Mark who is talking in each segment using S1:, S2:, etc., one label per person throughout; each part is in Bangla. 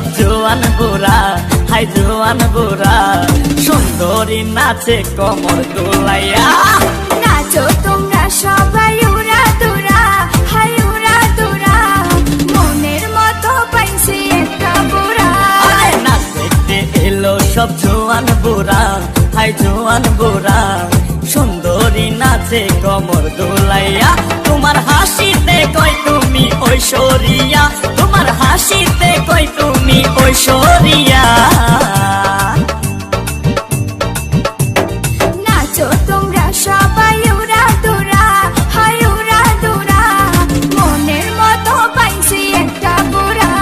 S1: সব জোয়ান বুড়া, হাই জোয়ান বুড়া, সুন্দরী নাচে কমর দোলাইয়া।
S2: নাচো তোমরা সবাই উড়া দুরা, হাই উড়া দুরা, মনের মতো পাইছি একটা বুড়া।
S1: নাচ দেখতে এলো সব জোয়ান বুড়া, হাই জোয়ান বুড়া, সুন্দরী নাচে কমর দোলাইয়া। তোমার হাসিতে কই তুমি ঐশ্বরিয়া, তোমার হাসিতে কই তুমি ঐশ্বরিয়া।
S2: নাচো তোমরা সবাই উড়া দুরা, হাই উড়া দুরা, মনের মতো পাইছি একটা বুড়া।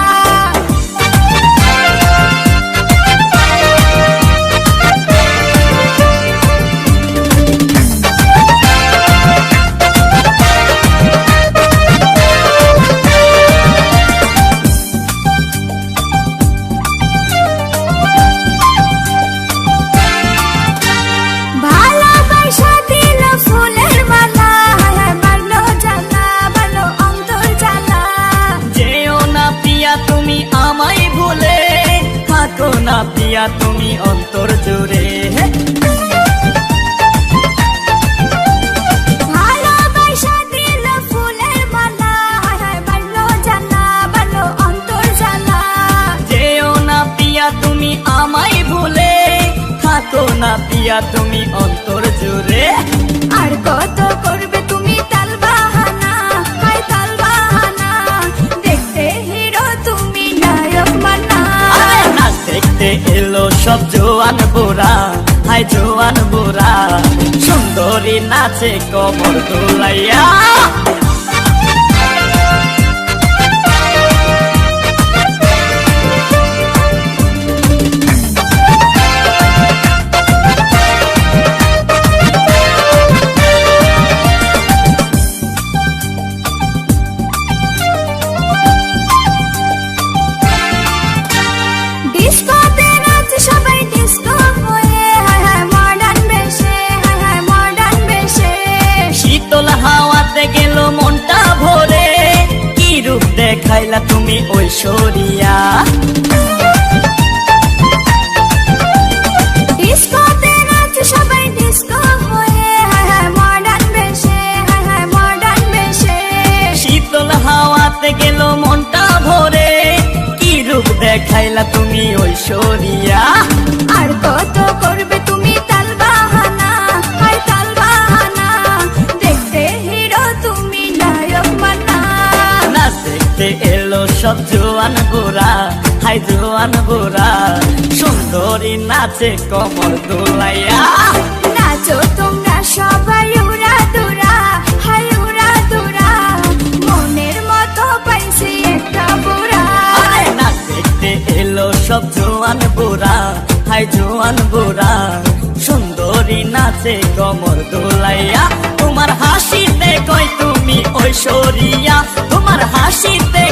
S2: ভালোবাসা দিল ফুলের মালা, হায় মারলো জ্বালা, ভালো অন্তর জ্বালা।
S1: যেও না পিয়া তুমি আমায় ভুলে, থাকো না পিয়া তুমি অন্তর জুড়ে।
S2: ভালোবাসা দিল ফুলের মালা, হায় মারলো জ্বালা, ভালো অন্তর জ্বালা।
S1: যেও না পিয়া তুমি আমায় ভুলে, থাকো না পিয়া তুমি অন্তর জুড়ে।
S2: আর কত করবে তুমি তাল বাহানা, হায় তাল বাহানা, দেখতে হিরো তুমি নায়ক মানা।
S1: নাচ দেখতে এলো সব জোয়ান বুড়া, হাই জোয়ান বুড়া, সুন্দরী নাচে কমর দোলাইয়া।
S2: ডিস্কোতে নাচে সবাই ডিস্কো হয়ে, হায় হায় মডার্ন বেশে, হায় হায় মডার্ন বেশে।
S1: শীতল হাওয়াতে গেল মনটা ভরে, কি রূপ দেখাইলা তুমি ঐশ্বরিয়া।
S2: ডিস্কোতে নাচে সবাই ডিস্কো হয়ে, হায় হায় মডার্ন বেশে, হায় হায় মডার্ন বেশে।
S1: শীতল হাওয়াতে গেল মনটা ভরে, কি রূপ দেখাইলা তুমি ঐশ্বরিয়া।
S2: আর কত করবে তুমি তাল বাহানা, হায় তাল বাহানা, দেখতে হিরো তুমি নায়ক মানা।
S1: নাচ দেখতে এলো সব জোয়ান বুড়া, হাই জোয়ান বুড়া, সুন্দরী নাচে কমর দোলাইয়া।
S2: নাচো তোমরা সবাই উড়া দুরা, হাই উড়া দুরা, মনের মতো পাইছি একটা বুড়া।
S1: নাচ দেখতে এলো সব জোয়ান বুড়া, হাই জোয়ান বুড়া, সুন্দরী নাচে কমর দোলাইয়া। তোমার হাসিতে কই তুমি ঐশ্বরিয়া, তোমার হাসিতে